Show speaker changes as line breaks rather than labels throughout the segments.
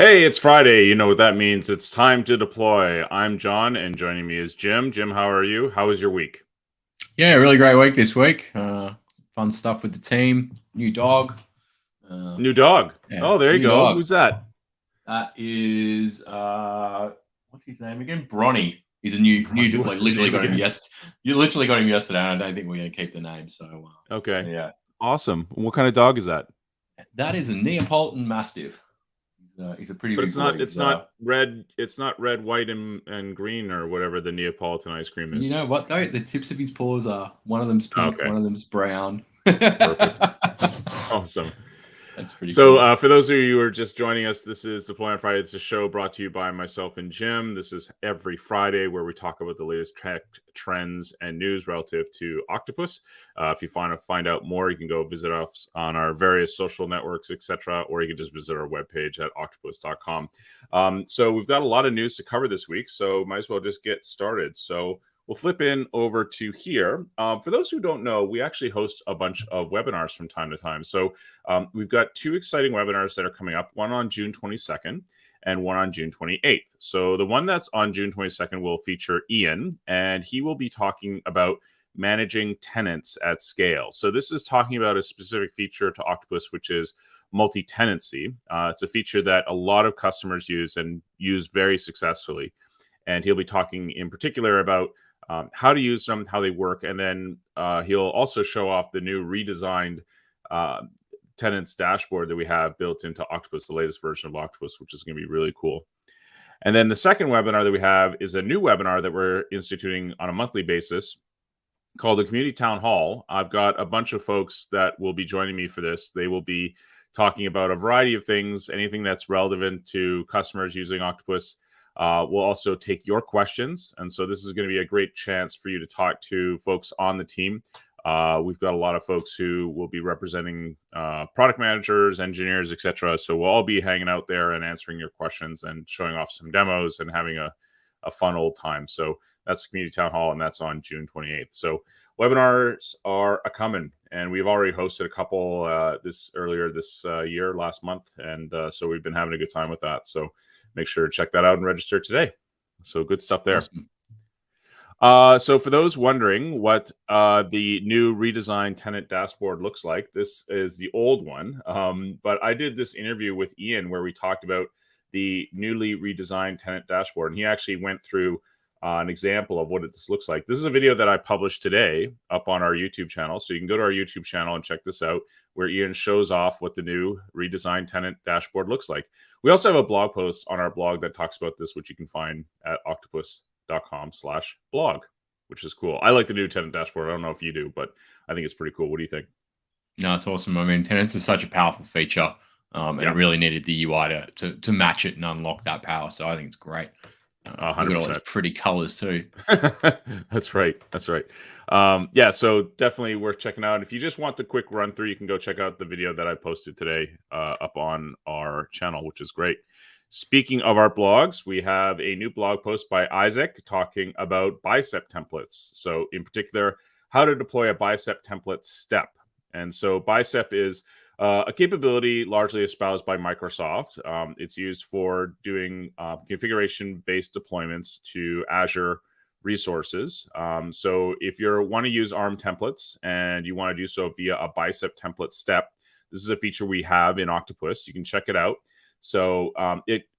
Hey, it's Friday. You know what that means. It's time to deploy. I'm John, and joining me is Jim. Jim, how are you? How was your week?
Yeah, really great week this week. Fun stuff with the team. New dog.
New dog.
Yeah,
Oh, there you
new
go.
dog.
Who's that?
That is what's his name again? Bronny. He's a new
Bronny.
like
What's his
literally
name
got him
again?
You literally got him yesterday. And I don't think we're gonna keep the name. So
Okay.
yeah,
Awesome. What kind of dog is that?
that is a Neapolitan Mastiff. He's a pretty
But
big
it's
boy.
not it's not red, it's not red, white, and green or whatever the Neapolitan ice cream
You
is.
know what though? The tips of his paws are one of them's pink,
Okay.
one of them's brown.
Perfect. Awesome.
That's pretty
So,
cool.
for those of you who are just joining us, this is Deploy on Friday. It's a show brought to you by myself and Jim. This is every Friday where we talk about the latest tech trends and news relative to Octopus. If you want to find out more, you can go visit us on our various social networks, etc., or you can just visit our webpage at octopus.com. So, we've got a lot of news to cover this week, so might as well just get started. So, we'll flip in over to here. For those who don't know, we actually host a bunch of webinars from time to time. So we've got two exciting webinars that are coming up, one on June 22nd and one on June 28th. So the one that's on June 22nd will feature Ian, and he will be talking about managing tenants at scale. So this is talking about a specific feature to Octopus, which is multi-tenancy. It's a feature that a lot of customers use and use very successfully. And he'll be talking in particular about how to use them, how they work, and then he'll also show off the new redesigned tenants dashboard that we have built into Octopus, the latest version of Octopus, which is going to be really cool. And then the second webinar that we have is a new webinar that we're instituting on a monthly basis called the Community Town Hall. I've got a bunch of folks that will be joining me for this. They will be talking about a variety of things, anything that's relevant to customers using Octopus. We'll also take your questions. And so this is going to be a great chance for you to talk to folks on the team. We've got a lot of folks who will be representing product managers, engineers, etc. So we'll all be hanging out there and answering your questions and showing off some demos and having a fun old time. So that's the Community Town Hall, and that's on June 28th. So webinars are a coming, and we've already hosted a couple earlier this year, last month, and so we've been having a good time with that. So make sure to check that out and register today. So good stuff there. Awesome. So for those wondering what the new redesigned tenant dashboard looks like, this is the old one. But I did this interview with Ian where we talked about the newly redesigned tenant dashboard, and he actually went through an example of what this looks like. This is a video that I published today up on our YouTube channel. So you can go to our YouTube channel and check this out, where Ian shows off what the new redesigned tenant dashboard looks like. We also have a blog post on our blog that talks about this, which you can find at octopus.com/blog, which is cool. I like the new tenant dashboard. I don't know if you do, but I think it's pretty cool. What do you think?
No, it's awesome. I mean, tenants is such a powerful feature, and it really needed the UI to match it and unlock that power. So I think it's great.
100%.
Pretty colors too.
That's right. That's right. Yeah, so definitely worth checking out. If you just want the quick run through, you can go check out the video that I posted today up on our channel, which is great. Speaking of our blogs, we have a new blog post by Isaac talking about bicep templates. So in particular, how to deploy a bicep template step. And so bicep is a capability largely espoused by Microsoft. It's used for doing configuration-based deployments to Azure resources. So if you want to use ARM templates and you want to do so via a bicep template step, this is a feature we have in Octopus. You can check it out. So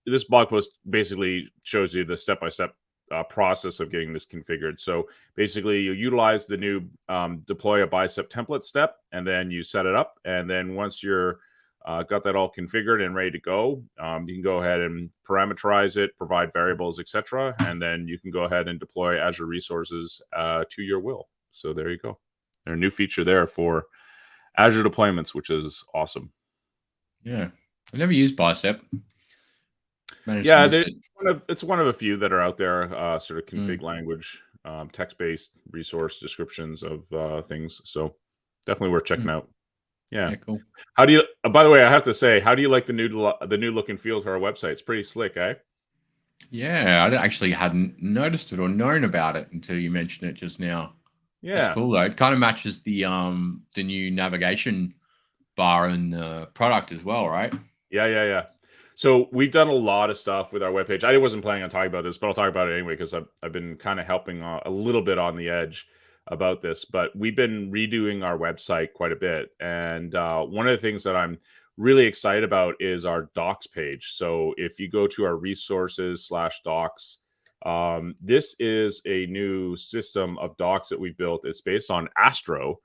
this blog post basically shows you the step-by-step process of getting this configured. So basically you utilize the new deploy a bicep template step, and then you set it up. And then once you're got that all configured and ready to go, you can go ahead and parameterize it, provide variables, etc. And then you can go ahead and deploy Azure resources to your will. So there you go. There's a new feature there for Azure deployments, which is awesome.
Yeah. I've never used bicep.
Yeah, it's one of a few that are out there, sort of config language, text-based resource descriptions of things. So definitely worth checking out. Yeah,
cool.
How do you? By the way, I have to say, how do you like the new look and feel to our website? It's pretty slick, eh?
Yeah, I actually hadn't noticed it or known about it until you mentioned it just now.
Yeah,
it's cool though. It kind of matches the new navigation bar in the product as well, right?
Yeah. So we've done a lot of stuff with our webpage. I wasn't planning on talking about this, but I'll talk about it anyway because I've been kind of helping a little bit on the edge about this. But we've been redoing our website quite a bit, and one of the things that I'm really excited about is our docs page. So if you go to our resources/docs, this is a new system of docs that we built. It's based on Astro,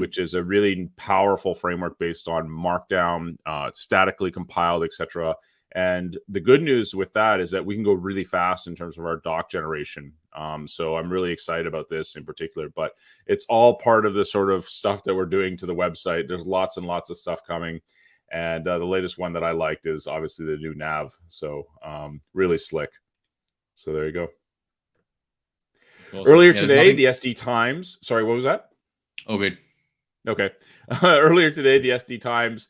which is a really powerful framework based on Markdown, statically compiled, etc. And the good news with that is that we can go really fast in terms of our doc generation. So I'm really excited about this in particular, but it's all part of the sort of stuff that we're doing to the website. There's lots and lots of stuff coming. And the latest one that I liked is obviously the new nav. So really slick. So there you go. Awesome. Earlier today, the SD Times. Sorry, what was that?
Oh, good.
Okay. Earlier today, the SD Times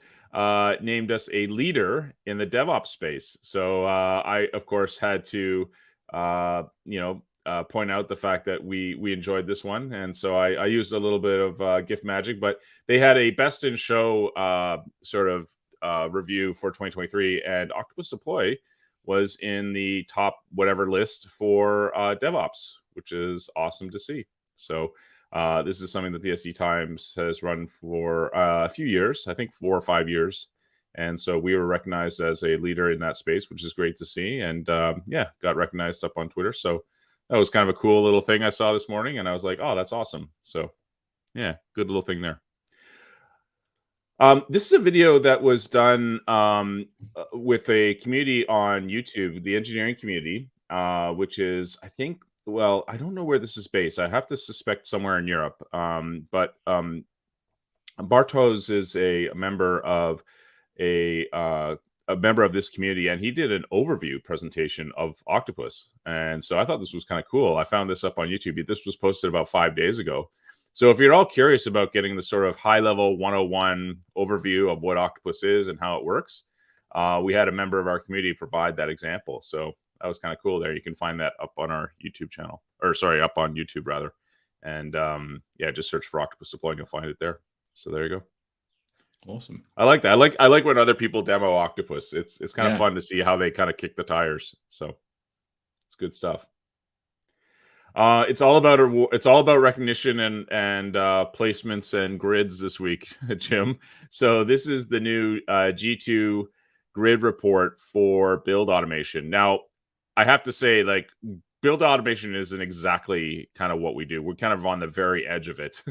named us a leader in the DevOps space. So I, of course, had to, point out the fact that we enjoyed this one, and so I used a little bit of gift magic. But they had a best in show sort of review for 2023, and Octopus Deploy was in the top whatever list for DevOps, which is awesome to see. So this is something that the SD Times has run for a few years, I think 4 or 5 years. And so we were recognized as a leader in that space, which is great to see. And got recognized up on Twitter. So that was kind of a cool little thing I saw this morning. And I was like, oh, that's awesome. So yeah, good little thing there. This is a video that was done with a community on YouTube, the engineering community, which is, I think, well, I don't know where this is based. I have to suspect somewhere in Europe. But Bartos is a member of a member of this community, and he did an overview presentation of Octopus. And so I thought this was kind of cool. I found this up on YouTube. This was posted about 5 days ago. So if you're all curious about getting the sort of high-level 101 overview of what Octopus is and how it works, we had a member of our community provide that example. So that was kind of cool there. You can find that up on our YouTube channel, or sorry, up on YouTube rather. And just search for Octopus Deploy and you'll find it there. So there you go.
Awesome.
I like that. I like when other people demo Octopus. It's kind of fun to see how they kind of kick the tires. So it's good stuff. It's all about recognition and placements and grids this week, Jim. So this is the new G2 grid report for build automation. Now, I have to say, like, build automation isn't exactly kind of what we do. We're kind of on the very edge of it.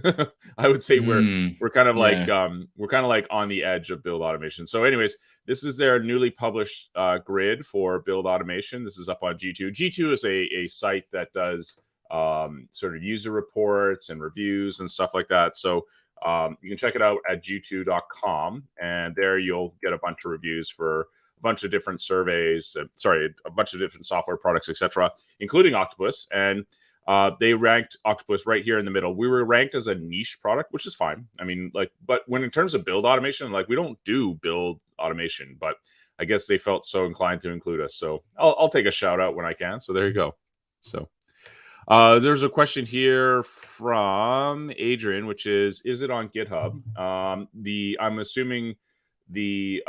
I would say we're kind of like on the edge of build automation. So, anyways, this is their newly published grid for build automation. This is up on G2. G2 is a site that does sort of user reports and reviews and stuff like that. So you can check it out at g2.com, and there you'll get a bunch of reviews for a bunch of different surveys, a bunch of different software products, etc., including Octopus. And they ranked Octopus right here in the middle. We were ranked as a niche product, which is fine. I mean, but when in terms of build automation, we don't do build automation, but I guess they felt so inclined to include us. So I'll take a shout out when I can. So there you go. So there's a question here from Adrian, which is it on GitHub? I'm assuming the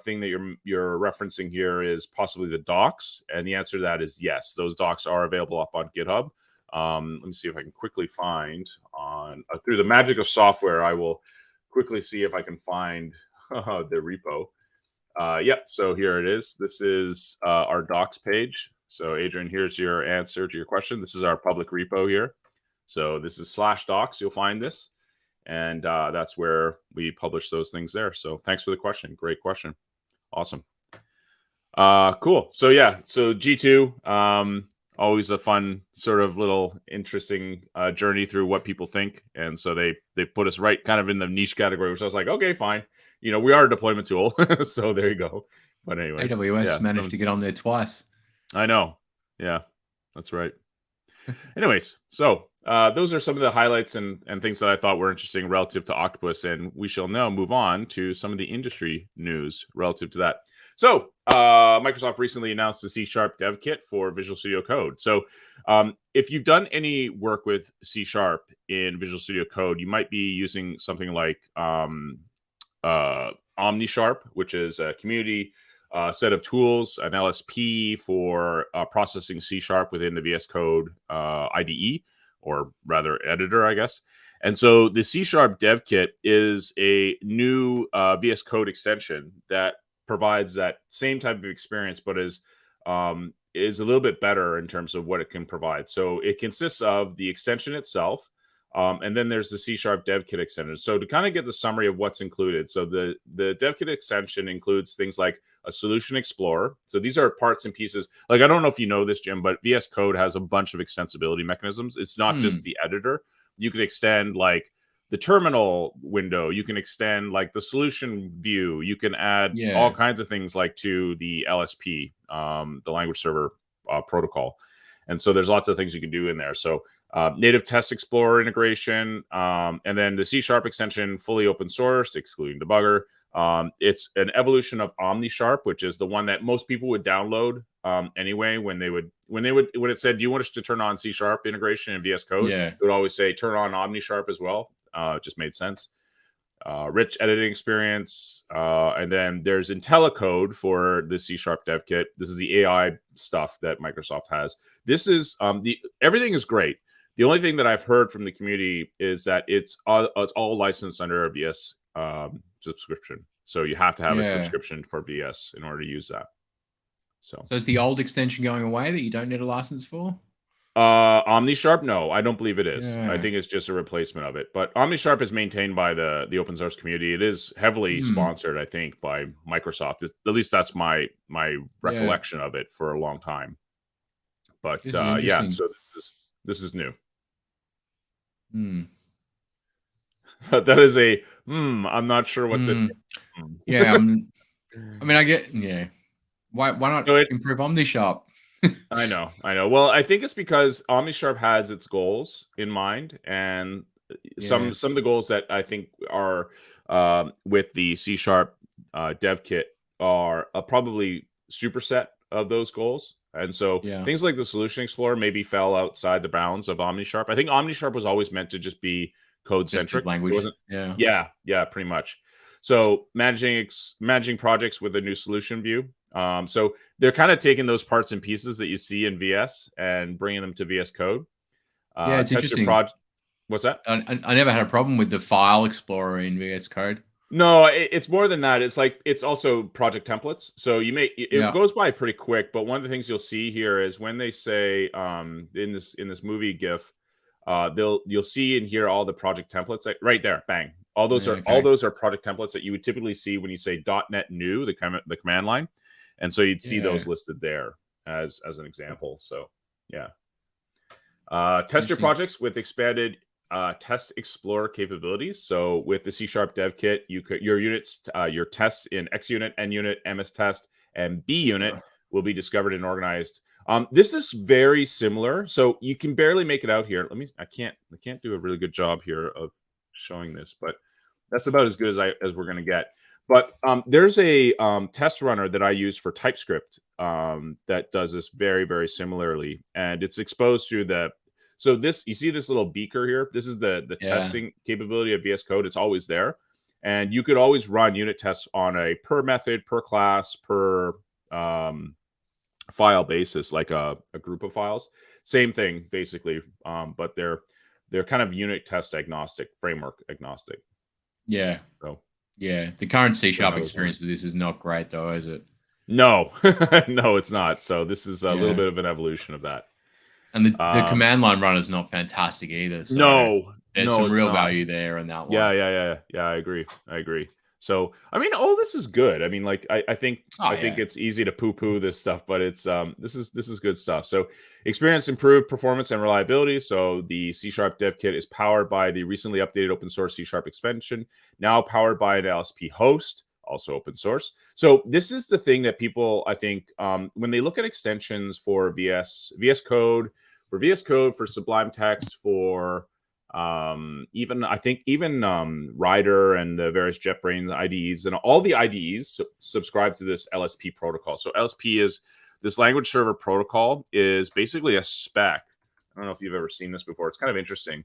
thing that you're referencing here is possibly the docs, and the answer to that is yes. Those docs are available up on GitHub. Let me see if I can quickly find on through the magic of software. I will quickly see if I can find the repo. So here it is. This is our docs page. So Adrian, here's your answer to your question. This is our public repo here. So this is /docs. You'll find this. And that's where we publish those things there. So thanks for the question. Great question. Awesome. Cool. So so G2, always a fun sort of little interesting journey through what people think. And so they put us right kind of in the niche category, which I was like, okay, fine. We are a deployment tool. So there you go. But anyways.
AWS managed to get on there twice.
I know. Yeah, that's right. Anyways, so those are some of the highlights and things that I thought were interesting relative to Octopus, and we shall now move on to some of the industry news relative to that. So Microsoft recently announced the C# Dev Kit for Visual Studio Code. So if you've done any work with C# in Visual Studio Code, you might be using something like OmniSharp, which is a community set of tools, an LSP for processing C# within the VS Code IDE, or rather editor, I guess. And so the C# dev kit is a new VS Code extension that provides that same type of experience, but is a little bit better in terms of what it can provide. So it consists of the extension itself, and then there's the C# dev kit extension. So to kind of get the summary of what's included, so the dev kit extension includes things like a solution explorer. So these are parts and pieces. Like, I don't know if you know this, Jim, but VS Code has a bunch of extensibility mechanisms. It's not just the editor. You can extend like the terminal window. You can extend like the solution view. You can add all kinds of things like to the LSP, the language server protocol. And so there's lots of things you can do in there. So native test explorer integration, and then the C# extension, fully open source, excluding debugger. It's an evolution of OmniSharp, which is the one that most people would download anyway. When it said, "Do you want us to turn on C# integration in VS Code?" It would always say, "Turn on OmniSharp as well." It just made sense. Rich editing experience, and then there's IntelliCode for the C# dev kit. This is the AI stuff that Microsoft has. This is everything is great. The only thing that I've heard from the community is that it's all licensed under a VS subscription. So you have to have a subscription for VS in order to use that. So
is the old extension going away that you don't need a license for?
OmniSharp? No, I don't believe it is. I think it's just a replacement of it. But OmniSharp is maintained by the open source community. It is heavily sponsored, I think, by Microsoft. At least that's my recollection of it for a long time. But yeah, so this is new. That is I'm not sure what the
I mean, I get why not improve OmniSharp?
I know. Well, I think it's because OmniSharp has its goals in mind, and some of the goals that I think are with the C# dev kit are probably superset of those goals. And so things like the solution explorer maybe fell outside the bounds of OmniSharp. I think OmniSharp was always meant to just be code centric
language.
It wasn't, yeah, pretty much. So managing projects with a new solution view. So they're kind of taking those parts and pieces that you see in VS and bringing them to VS Code.
It's interesting.
What's that?
I never had a problem with the file explorer in VS Code.
No, it's more than that. It's like, it's also project templates. So it goes by pretty quick. But one of the things you'll see here is when they say in this movie GIF, you'll see and hear all the project templates right there. Bang. All those are project templates that you would typically see when you say .NET new, the command line. And so you'd see those listed there as an example. So test your projects with expanded test explorer capabilities. So with the C# dev kit, your units, your tests in XUnit, NUnit, MS test, and BUnit will be discovered and organized. This is very similar. So you can barely make it out here. I can't do a really good job here of showing this, but that's about as good as we're going to get. But there's a test runner that I use for TypeScript that does this very, very similarly, and it's exposed through so you see this little beaker here. This is the testing capability of VS Code. It's always there, and you could always run unit tests on a per method, per class, per file basis, like a group of files. Same thing basically, but they're kind of unit test agnostic, framework agnostic.
The current C# experience with this is not great though, is it?
No, no, it's not. So this is a little bit of an evolution of that.
And the command line runner is not fantastic either. So there's some real value there in that one.
Yeah. I agree. So, I mean, all this is good. I mean, like, I think it's easy to poo-poo this stuff, but it's this is good stuff. So, experience improved performance and reliability. So, the C# dev kit is powered by the recently updated open source C# expansion, now powered by an LSP host, also open source. So, this is the thing that people, I think, when they look at extensions for VS Code, for Sublime Text, for even Rider and the various JetBrains IDEs, and all the IDEs subscribe to this LSP protocol. So LSP is this language server protocol, is basically a spec. I don't know if you've ever seen this before. It's kind of interesting.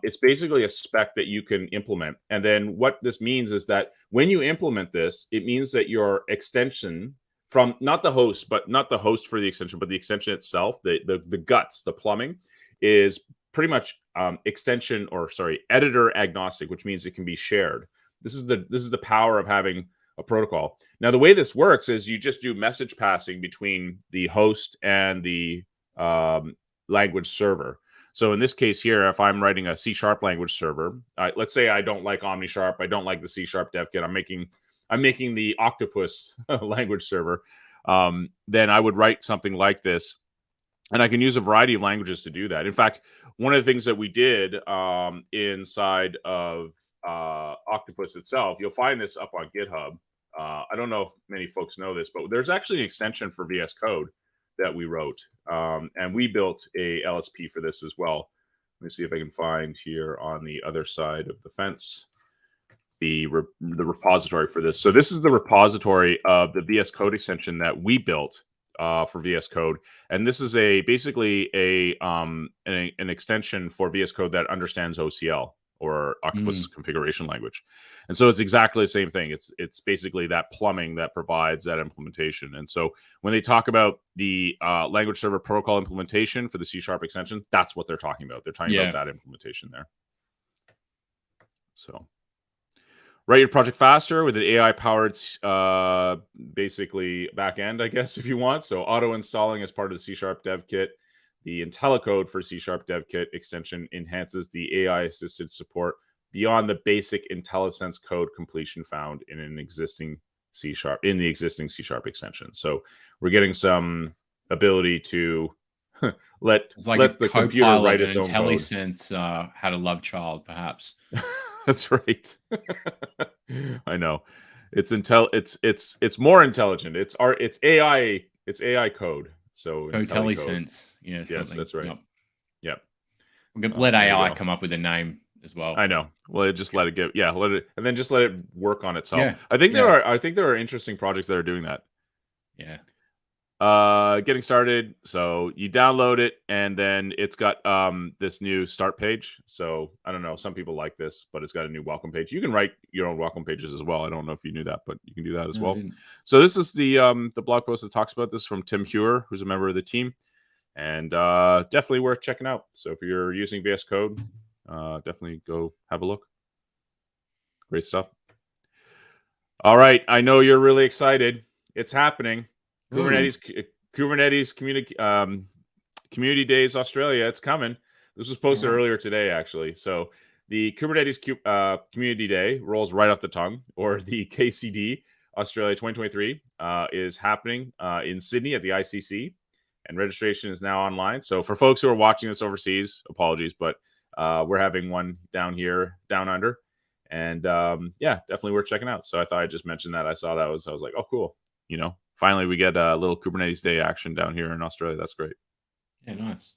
It's basically a spec that you can implement. And then what this means is that when you implement this, it means that your extension from not the host for the extension, but the extension itself, the guts, the plumbing, is pretty much editor agnostic, which means it can be shared. This is the power of having a protocol. Now, the way this works is you just do message passing between the host and the language server. So in this case here, if I'm writing a C# language server, let's say I don't like OmniSharp, I don't like the C# dev kit, I'm making the Octopus language server, then I would write something like this. And I can use a variety of languages to do that. In fact, one of the things that we did inside of Octopus itself, you'll find this up on GitHub. I don't know if many folks know this, but there's actually an extension for VS Code that we wrote. And we built a LSP for this as well. Let me see if I can find here on the other side of the fence the repository for this. So this is the repository of the VS Code extension that we built for VS Code, and this is basically an extension for VS Code that understands OCL, or Octopus configuration language. And so it's exactly the same thing. It's basically that plumbing that provides that implementation. And so when they talk about the language server protocol implementation for the C# extension, that's what they're talking about. They're talking about that implementation there. So write your project faster with an AI-powered, basically backend, I guess, if you want. So auto-installing as part of the C# dev kit. The IntelliCode for C# dev kit extension enhances the AI-assisted support beyond the basic IntelliSense code completion found in the existing C# extension. So we're getting some ability to let the computer write its own code.
IntelliSense had a love child, perhaps.
That's right. I know. It's more intelligent. It's AI code. So
IntelliSense.
Yes, that's right. Yep.
We're gonna let AI come up with a name as well.
I know. Well, just let it and then just let it work on itself. Yeah. I think there are interesting projects that are doing that.
Yeah.
Getting started. So you download it, and then it's got this new start page. So I don't know. Some people like this, but it's got a new welcome page. You can write your own welcome pages as well. I don't know if you knew that, but you can do that as well. So this is the blog post that talks about this from Tim Hewer, who's a member of the team, and definitely worth checking out. So if you're using VS Code, definitely go have a look. Great stuff. All right, I know you're really excited. It's happening. Kubernetes Community Days Australia. It's coming. This was posted earlier today, actually. So the Kubernetes Community Day rolls right off the tongue, or the KCD Australia 2023 is happening in Sydney at the ICC, and registration is now online. So for folks who are watching this overseas, apologies, but we're having one down here, down under, and definitely worth checking out. So I thought I'd just mention that. I saw that I was like, oh, cool. Finally, we get a little Kubernetes Day action down here in Australia. That's great.
Yeah, nice.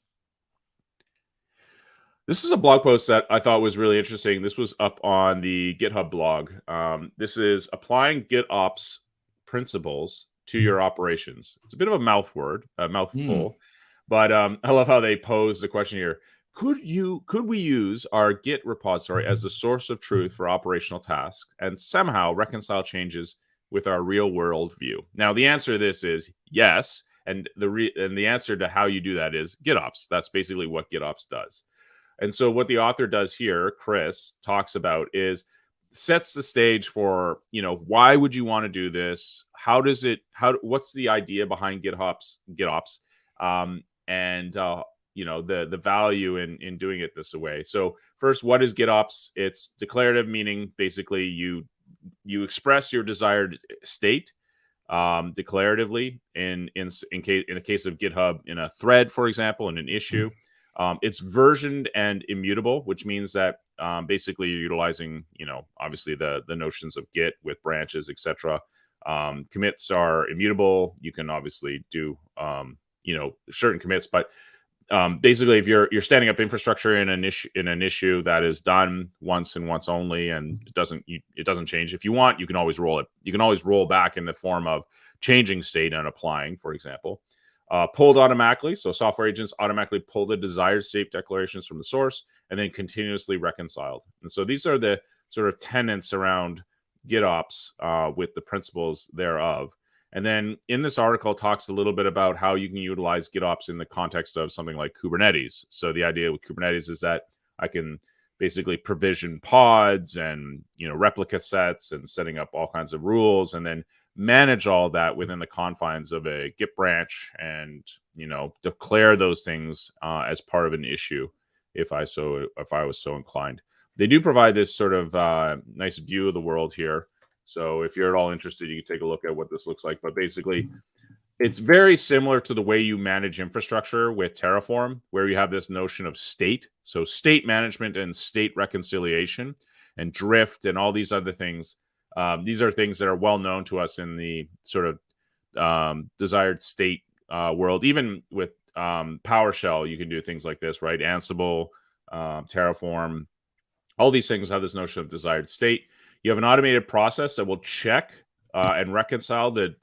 This is a blog post that I thought was really interesting. This was up on the GitHub blog. This is applying GitOps principles to your operations. It's a bit of a mouthful, but I love how they pose the question here. Could we use our Git repository as the source of truth for operational tasks and somehow reconcile changes with our real world view? Now, the answer to this is yes. And the answer to how you do that is GitOps. That's basically what GitOps does. And so what the author does here, Chris, talks about is sets the stage for, why would you want to do this? What's the idea behind GitOps, and the value in doing it this way. So first, what is GitOps? It's declarative, meaning basically you express your desired state declaratively in a case of GitHub in a thread, for example, in an issue. It's versioned and immutable, which means that basically you're utilizing, obviously the notions of Git with branches, etc. Commits are immutable. You can obviously do certain commits, but basically, if you're standing up infrastructure in an issue that is done once and once only, and it doesn't change. If you want, you can always roll it. You can always roll back in the form of changing state and applying, for example. pulled automatically. So software agents automatically pull the desired state declarations from the source and then continuously reconciled. And so these are the sort of tenets around GitOps with the principles thereof. And then in this article talks a little bit about how you can utilize GitOps in the context of something like Kubernetes. So the idea with Kubernetes is that I can basically provision pods and replica sets and setting up all kinds of rules, and then manage all that within the confines of a Git branch, and declare those things as part of an issue if I was so inclined. They do provide this sort of nice view of the world here. So if you're at all interested, you can take a look at what this looks like. But basically, it's very similar to the way you manage infrastructure with Terraform, where you have this notion of state. So state management and state reconciliation and drift and all these other things. These are things that are well known to us in the sort of desired state world. Even with PowerShell, you can do things like this, right? Ansible, Terraform, all these things have this notion of desired state. You have an automated process that will check and reconcile the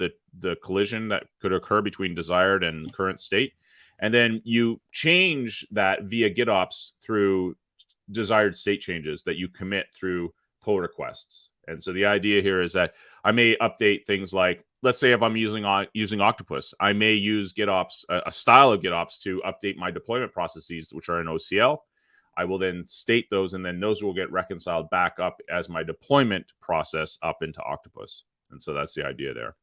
collision that could occur between desired and current state. And then you change that via GitOps through desired state changes that you commit through pull requests. And so the idea here is that I may update things like, let's say if I'm using Octopus, I may use GitOps, a style of GitOps, to update my deployment processes, which are in OCL. I will then state those, and then those will get reconciled back up as my deployment process up into Octopus. And so that's the idea there.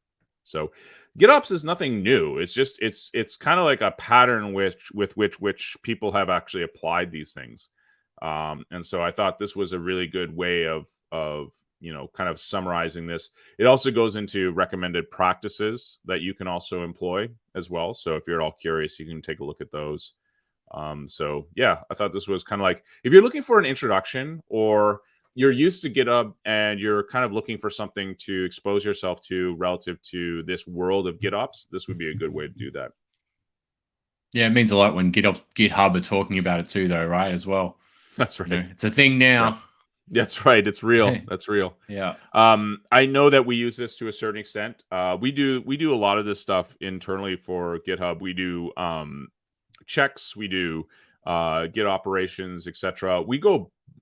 So GitOps is nothing new. It's just it's kind of like a pattern with which people have actually applied these things. And so I thought this was a really good way of kind of summarizing this. It also goes into recommended practices that you can also employ as well. So if you're at all curious, you can take a look at those. So yeah, I thought this was kind of like, if you're looking for an introduction, or you're used to GitHub and you're kind of looking for something to expose yourself to relative to this world of GitOps, this would be a good way to do that.
Yeah, it means a lot when GitHub are talking about it too, though, right? As well.
That's right.
It's a thing now.
Yeah. That's right. It's real. That's real.
Yeah.
I know that we use this to a certain extent. We do a lot of this stuff internally for GitHub. We do checks, we do Git operations, etc.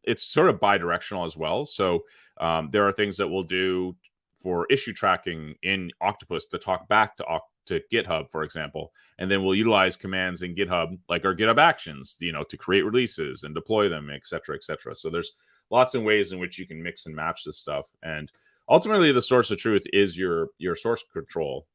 It's sort of bi-directional as well. So there are things that we'll do for issue tracking in Octopus to talk back to GitHub, for example, and then we'll utilize commands in GitHub, like our GitHub actions, to create releases and deploy them, etc., etc. So there's lots of ways in which you can mix and match this stuff. And ultimately, the source of truth is your source control,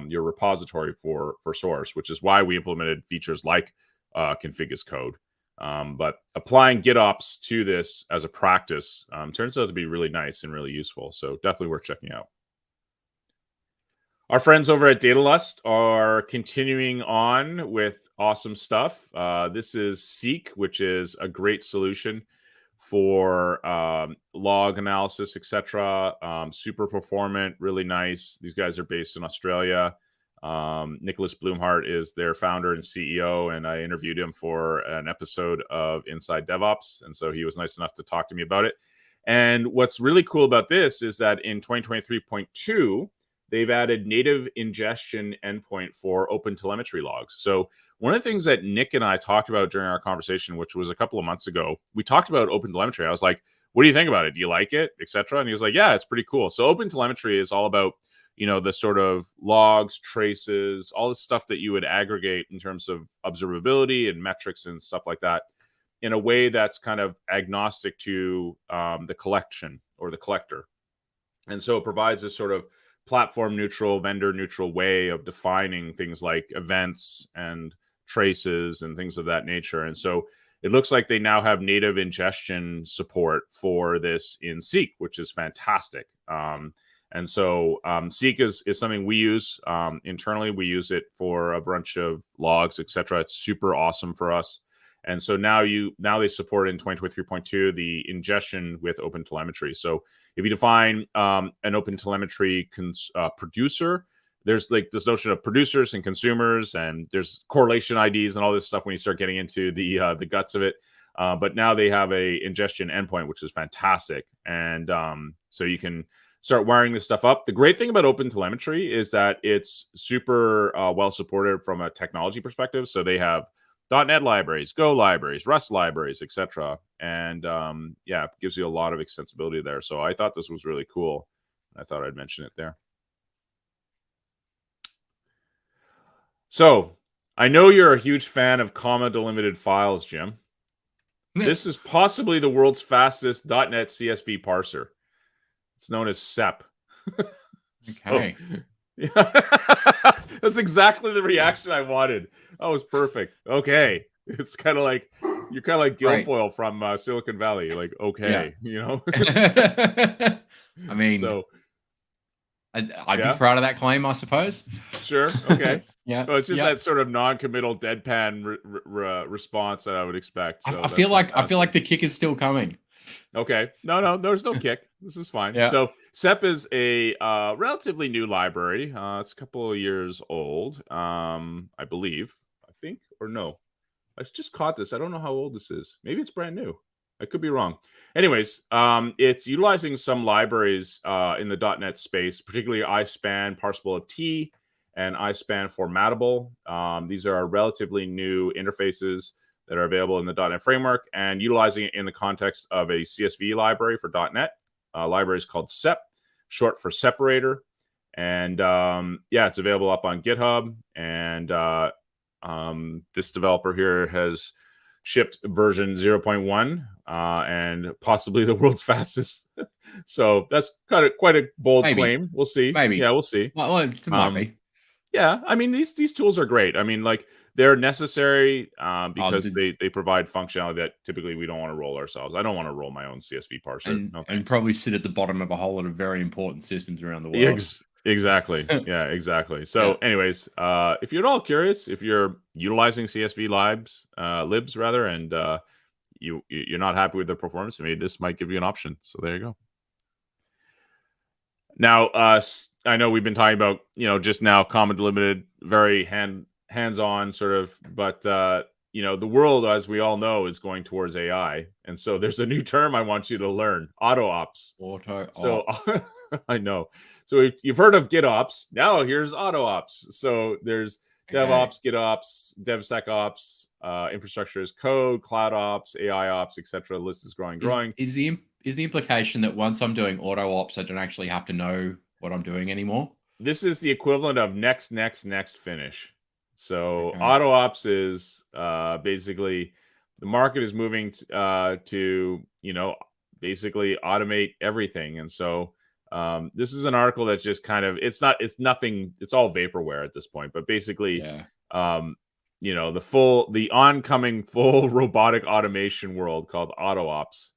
your repository for source, which is why we implemented features like config as code. But applying GitOps to this as a practice turns out to be really nice and really useful. So definitely worth checking out. Our friends over at Datalust are continuing on with awesome stuff. This is Seek, which is a great solution for log analysis, etc. Super performant, really nice. These guys are based in Australia. Nicholas Bloomhart is their founder and CEO, and I interviewed him for an episode of Inside DevOps, and so he was nice enough to talk to me about it. And what's really cool about this is that in 2023.2, they've added native ingestion endpoint for OpenTelemetry logs. So one of the things that Nick and I talked about during our conversation, which was a couple of months ago, we talked about OpenTelemetry. I was like, what do you think about it? Do you like it, etc.? And he was like, yeah, it's pretty cool. So OpenTelemetry is all about, the sort of logs, traces, all the stuff that you would aggregate in terms of observability and metrics and stuff like that, in a way that's kind of agnostic to the collection or the collector. And so it provides this sort of platform neutral, vendor neutral way of defining things like events and traces and things of that nature. And so it looks like they now have native ingestion support for this in Seek, which is fantastic. And so Seek is something we use internally. We use it for a bunch of logs, etc. It's super awesome for us. And so now they support in 2023.2 the ingestion with OpenTelemetry. So if you define an OpenTelemetry producer, there's like this notion of producers and consumers, and there's correlation IDs and all this stuff when you start getting into the guts of it. But now they have a ingestion endpoint, which is fantastic. And so you can start wiring this stuff up. The great thing about OpenTelemetry is that it's super well supported from a technology perspective. So they have .NET libraries, Go libraries, Rust libraries, etc. And yeah, it gives you a lot of extensibility there. So I thought this was really cool. I thought I'd mention it there. So I know you're a huge fan of comma delimited files, Jim. This is possibly the world's fastest .NET CSV parser. It's known as SEP.
Okay.
Yeah. That's exactly the reaction I wanted. That was perfect. Okay. It's kind of like you're kind of like Guilfoyle from Silicon Valley. Like, okay, you know.
I mean,
so
I'd be proud of that claim, I suppose.
Sure. Okay.
Yeah.
So it's just that sort of non-committal deadpan response that I would expect. So
I feel like the kick is still coming.
Okay. No, there's no kick. This is fine.
Yeah.
So SEP is a relatively new library. It's a couple of years old, I believe. I think, or no. I just caught this. I don't know how old this is. Maybe it's brand new. I could be wrong. Anyways, it's utilizing some libraries in the .NET space, particularly iSpan Parsable of T and iSpan Formatable. These are relatively new interfaces that are available in the .NET framework, and utilizing it in the context of a CSV library for .NET. Library is called SEP, short for separator. And yeah, it's available up on GitHub. And this developer here has shipped version 0.1 and possibly the world's fastest. So that's quite a bold claim. We'll see.
Maybe.
Yeah, we'll see.
Well, it might be.
Yeah, I mean, these tools are great. I mean, like, they're necessary because they provide functionality that typically we don't want to roll ourselves. I don't want to roll my own CSV parser.
And probably sit at the bottom of a whole lot of very important systems around the world.
Exactly. Yeah, exactly. So anyways, if you're at all curious, if you're utilizing CSV libs rather, and you're not happy with the performance, maybe this might give you an option. So there you go. Now, I know we've been talking about, just now, comma delimited, very hands-on sort of, but the world, as we all know, is going towards AI, and so there's a new term I want you to learn: auto ops. So I know. So you've heard of GitOps. Now here's auto ops. So there's DevOps, GitOps, DevSecOps, infrastructure as code, cloud ops, AI ops, etc. The list is growing.
Is the implication that once I'm doing auto ops, I don't actually have to know what I'm doing anymore?
This is the equivalent of next, finish. So auto ops is basically the market is moving to basically automate everything. And so this is an article that's just kind of, it's nothing, it's all vaporware at this point, but basically the oncoming full robotic automation world called auto ops.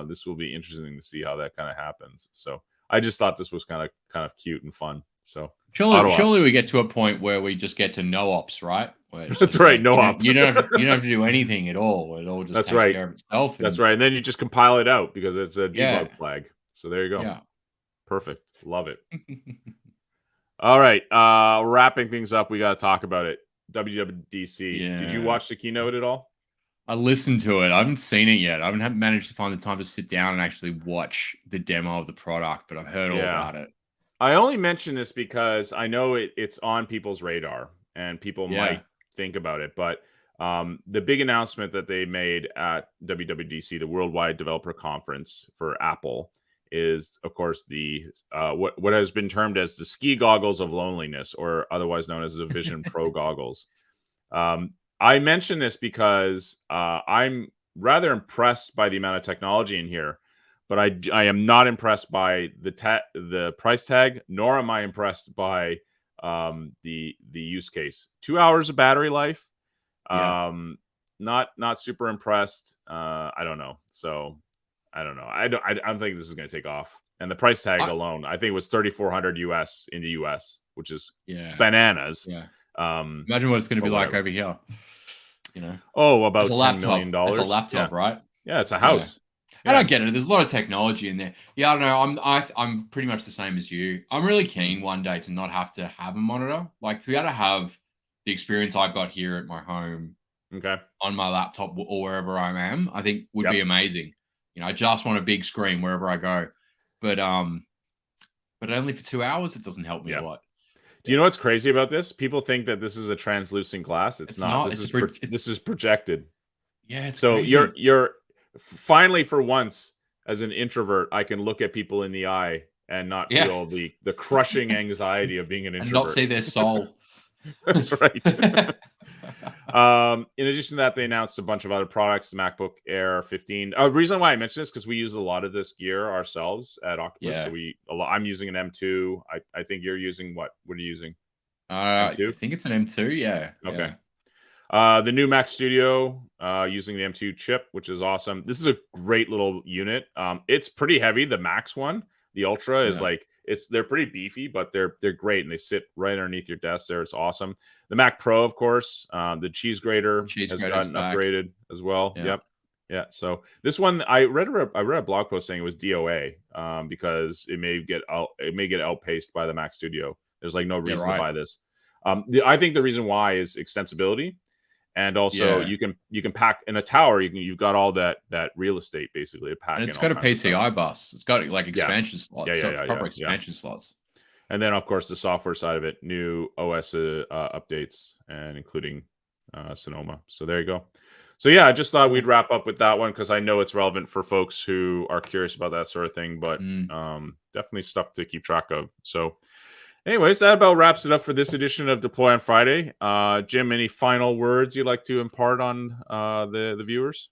This will be interesting to see how that kind of happens. So I just thought this was kind of cute and fun. So
surely we get to a point where we just get to no ops, right?
That's right, no ops.
You don't have to do anything at all. It all just takes care of itself.
That's right. And then you just compile it out because it's a debug flag. So there you go.
Yeah.
Perfect. Love it. All right. Wrapping things up, we got to talk about it. WWDC. Yeah. Did you watch the keynote at all?
I listened to it. I haven't seen it yet. I haven't managed to find the time to sit down and actually watch the demo of the product, but I've heard all about it.
I only mention this because I know it's on people's radar and people might think about it. But the big announcement that they made at WWDC, the Worldwide Developer Conference for Apple, is, of course, the what has been termed as the ski goggles of loneliness, or otherwise known as the Vision Pro goggles. I mention this because I'm rather impressed by the amount of technology in here, but I am not impressed by the price tag, nor am I impressed by the use case. 2 hours of battery life. Not super impressed. I don't know. So I don't know. I don't think this is going to take off. And the price tag alone, I think it was $3,400 US in the US, which is bananas.
Yeah. Imagine what it's going to be like over here.
About $10 million.
It's a laptop, right?
Yeah, it's a house.
I don't get it. There's a lot of technology in there. Yeah, I don't know. I'm pretty much the same as you. I'm really keen one day to not have to have a monitor. Like, to be able to have the experience I've got here at my home, on my laptop or wherever I am, I think would be amazing. I just want a big screen wherever I go. But but only for 2 hours. It doesn't help me a lot.
Do you know what's crazy about this? People think that this is a translucent glass. It's not.
not.
This is projected.
Yeah, it's
so
crazy.
you're finally, for once, as an introvert, I can look at people in the eye and not feel the crushing anxiety of being an introvert.
And not see their soul.
That's right. In addition to that, they announced a bunch of other products, the MacBook Air 15. The reason why I mention this because we use a lot of this gear ourselves at Octopus. So I'm using an M2. I think you're using what? What are you using?
M2? I think it's an M2. Yeah.
Okay. Yeah. The new Mac Studio using the M2 chip, which is awesome. This is a great little unit. It's pretty heavy. The Max one, the Ultra, is like they're pretty beefy, but they're great, and they sit right underneath your desk there. It's awesome. The Mac Pro, of course, the cheese grater has gotten upgraded as well. Yeah. So this one, I read a blog post saying it was DOA because it may get outpaced by the Mac Studio. There's like no reason to buy this. I think the reason why is extensibility. And also, you can pack in a tower. You've got all that real estate basically to pack.
And it's got a PCI bus. It's got like expansion slots. Proper expansion slots.
And then, of course, the software side of it, new OS updates, and including Sonoma. So there you go. So yeah, I just thought we'd wrap up with that one because I know it's relevant for folks who are curious about that sort of thing. But definitely stuff to keep track of. So. Anyways, that about wraps it up for this edition of Deploy on Friday. Jim, any final words you'd like to impart on the viewers?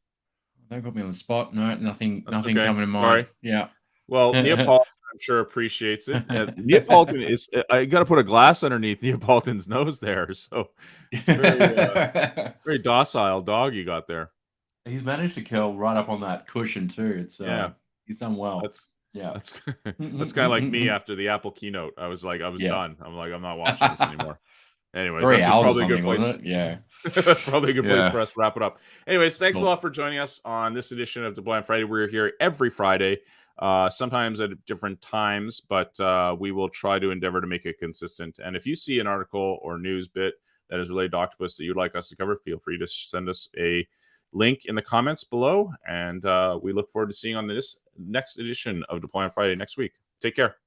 Don't put me on the spot. No, nothing coming to mind.
Sorry.
Yeah.
Well, Neapolitan, I'm sure, appreciates it. Neapolitan is, I got to put a glass underneath Neapolitan's nose there. So very docile dog you got there.
He's managed to curl right up on that cushion too. It's he's done well.
That's kind of like me after the Apple keynote. I was done. I'm like, I'm not watching this anymore. Anyways, that's probably a good place.
Yeah.
That's probably a good place for us to wrap it up. Anyways, thanks a lot for joining us on this edition of Deploy on Friday. We're here every Friday, sometimes at different times, but we will try to endeavor to make it consistent. And if you see an article or news bit that is related to Octopus that you'd like us to cover, feel free to send us a link in the comments below, and we look forward to seeing you on this next edition of Deploy on Friday next week. Take care.